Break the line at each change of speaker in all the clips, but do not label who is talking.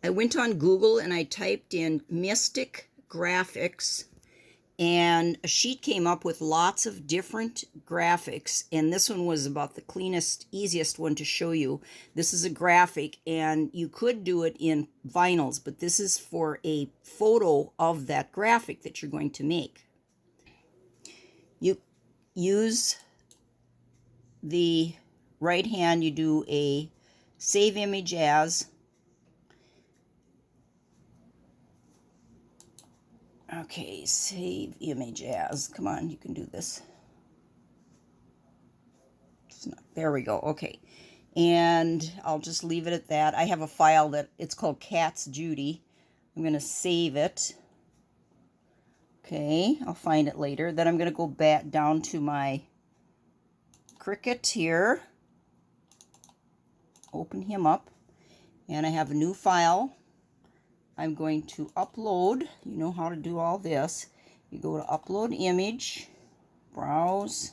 I went on Google and I typed in Mystic Graphics, and a sheet came up with lots of different graphics, and this one was about the cleanest, easiest one to show you. This is a graphic, and you could do it in vinyls, but this is for a photo of that graphic that you're going to make. You use the right hand, you do a save image as. Okay, save image as. Come on, you can do this. There we go. Okay. And I'll just leave it at that. I have a file that it's called Cats Judy. I'm going to save it. Okay, I'll find it later. Then I'm going to go back down to my CRICUT here. Open him up. And I have a new file. I'm going to upload. You know how to do all this. You go to upload image, browse.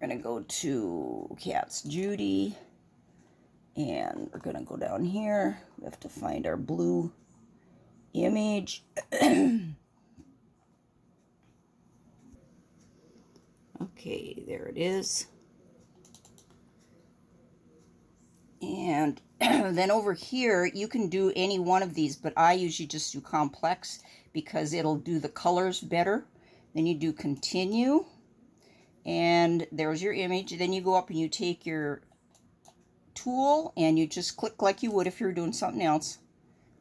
We're going to go to Cats Judy, and we're going to go down here. We have to find our blue image. Okay, there it is. And then over here, you can do any one of these, but I usually just do complex because it'll do the colors better. Then you do continue, and there's your image. Then you go up and you take your tool and you just click like you would if you were doing something else.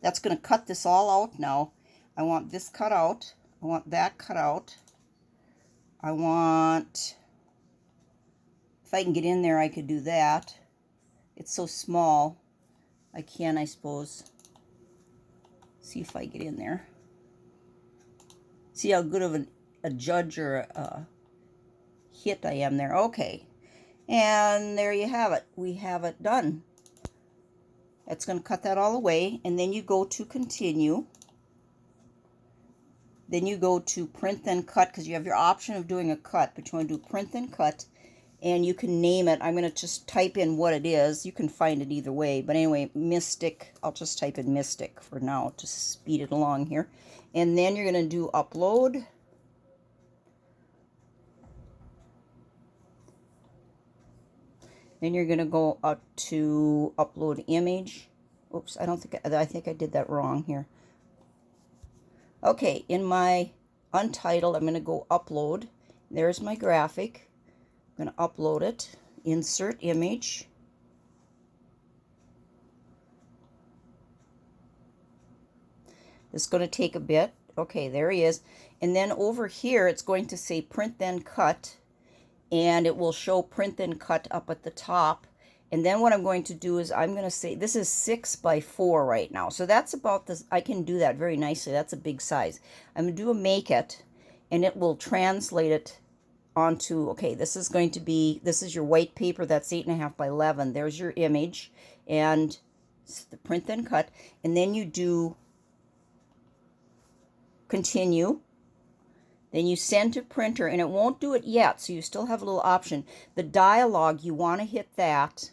That's going to cut this all out now. I want this cut out. I want that cut out. I want, if I can get in there, I could do that. It's so small. I can, I suppose. See if I get in there. See how good of a judge or a hit I am there. Okay. And there you have it. We have it done. That's going to cut that all away. And then you go to continue. Then you go to print then cut, because you have your option of doing a cut, but you want to do print then cut. And you can name it. I'm going to just type in what it is. You can find it either way. But anyway, Mystic. I'll just type in Mystic for now to speed it along here. And then you're going to do upload. Then you're going to go up to upload image. Oops, I think I did that wrong here. Okay, in my untitled, I'm going to go upload. There's my graphic. I'm going to upload it, insert image. It's going to take a bit. Okay, there he is. And then over here, it's going to say print then cut, and it will show print then cut up at the top. And then what I'm going to do is I'm going to say, this is 6x4 right now. So that's about this. I can do that very nicely. That's a big size. I'm going to do a make it, and it will translate it onto, okay, this is going to be, this is your white paper, that's 8.5 by 11. There's your image, and the print then cut, and then you do continue. Then you send to printer, and it won't do it yet, so you still have a little option. The dialog, you want to hit that,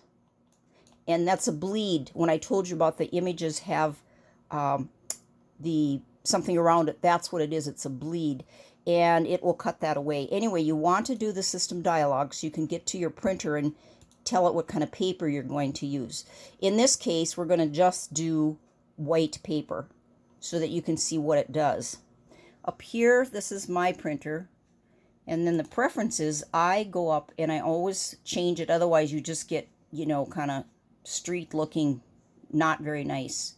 and that's a bleed. When I told you about the images have the something around it, that's what it is. It's a bleed. And it will cut that away. Anyway, you want to do the system dialog so you can get to your printer and tell it what kind of paper you're going to use. In this case, we're going to just do white paper so that you can see what it does. Up here, this is my printer. And then the preferences, I go up and I always change it. Otherwise, you just get, you know, kind of street looking, not very nice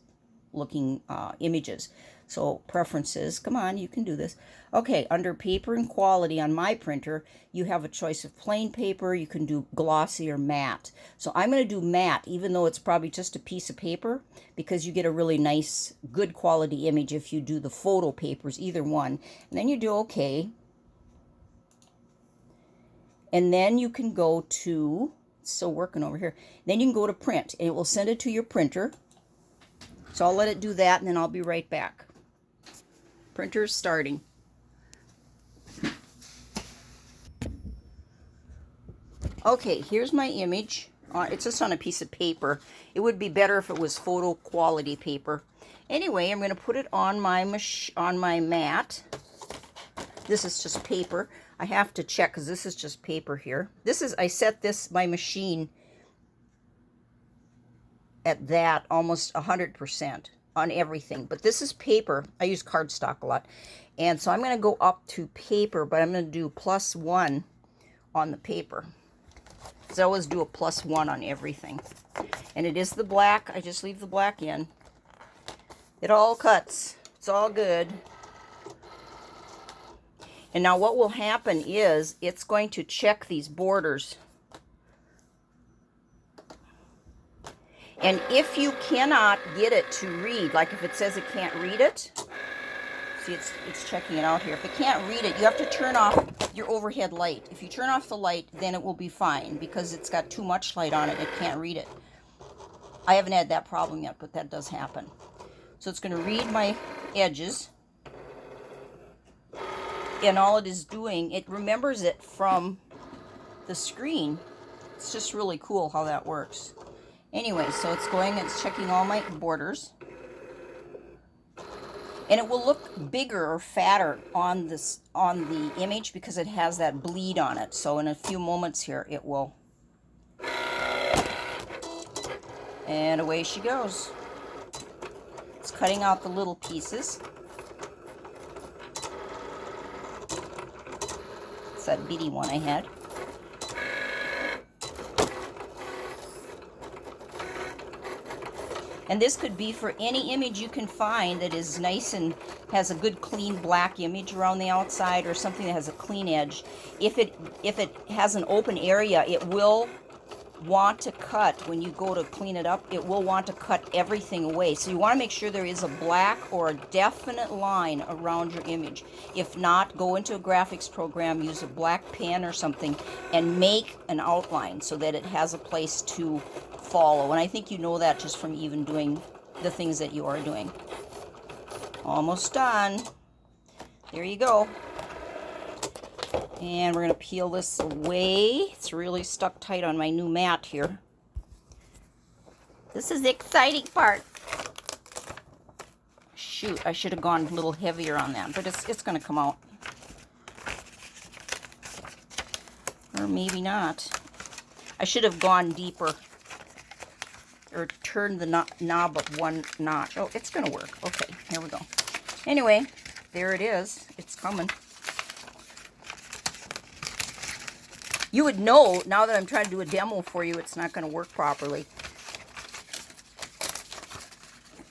looking images. So preferences, come on, you can do this. Okay, under paper and quality on my printer, you have a choice of plain paper. You can do glossy or matte. So I'm going to do matte, even though it's probably just a piece of paper, because you get a really nice, good quality image if you do the photo papers, either one. And then you do okay. And then you can go to, it's still working over here. Then you can go to print, and it will send it to your printer. So I'll let it do that, and then I'll be right back. Printer's starting. Okay, here's my image. It's just on a piece of paper. It would be better if it was photo quality paper. Anyway, I'm going to put it on my mat. This is just paper. I have to check because this is just paper here. I set my machine at that almost 100% on everything. But this is paper. I use cardstock a lot. And so I'm going to go up to paper, but I'm going to do +1 on the paper. So I always do a +1 on everything. And it is the black. I just leave the black in. It all cuts. It's all good. And now what will happen is it's going to check these borders. And if you cannot get it to read, like if it says it can't read it, see it's checking it out here. If it can't read it, you have to turn off your overhead light. If you turn off the light, then it will be fine because it's got too much light on it. It can't read it. I haven't had that problem yet, but that does happen. So it's going to read my edges. And all it is doing, it remembers it from the screen. It's just really cool how that works. Anyway, so it's checking all my borders. And it will look bigger or fatter on the image because it has that bleed on it. So in a few moments here, it will. And away she goes. It's cutting out the little pieces. It's that bitty one I had. And this could be for any image you can find that is nice and has a good clean black image around the outside, or something that has a clean edge. If it has an open area, it will want to cut, when you go to clean it up, it will want to cut everything away. So you want to make sure there is a black or a definite line around your image. If not, go into a graphics program, use a black pen or something, and make an outline so that it has a place to follow. And I think you know that just from even doing the things that you are doing. Almost done. There you go. And we're going to peel this away. It's really stuck tight on my new mat here. This is the exciting part. Shoot, I should have gone a little heavier on that, but it's going to come out. Or maybe not. I should have gone deeper. Or turned the knob up one notch. Oh, it's going to work. Okay, here we go. Anyway, there it is. It's coming. You would know, now that I'm trying to do a demo for you, it's not going to work properly.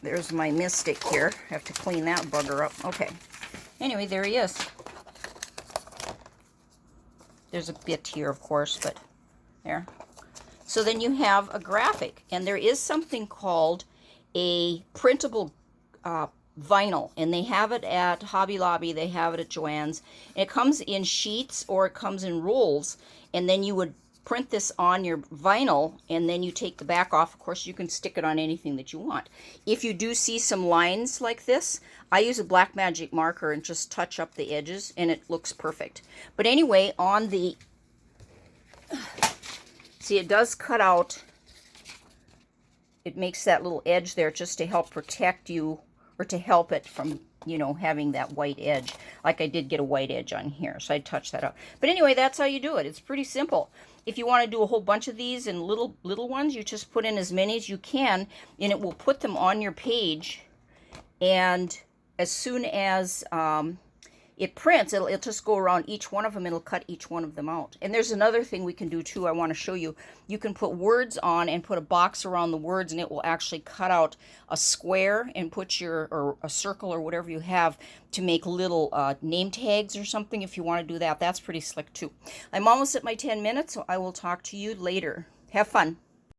There's my mistake here. I have to clean that bugger up. Okay. Anyway, there he is. There's a bit here, of course, but there. So then you have a graphic, and there is something called a printable vinyl, and they have it at Hobby Lobby, they have it at Joann's. And it comes in sheets or it comes in rolls, and then you would print this on your vinyl, and then you take the back off. Of course, you can stick it on anything that you want. If you do see some lines like this, I use a black magic marker and just touch up the edges, and it looks perfect. But anyway, on the... See, it does cut out. It makes that little edge there just to help protect you, or to help it from, you know, having that white edge. Like I did get a white edge on here, so I touched that up. But anyway, that's how you do it. It's pretty simple. If you want to do a whole bunch of these and little ones, you just put in as many as you can, and it will put them on your page. And as soon as it prints, it'll just go around each one of them. It'll cut each one of them out. And there's another thing we can do too. I want to show you. You can put words on and put a box around the words, and it will actually cut out a square and put or a circle or whatever you have to make little name tags or something. If you want to do that, that's pretty slick too. I'm almost at my 10 minutes, so I will talk to you later. Have fun.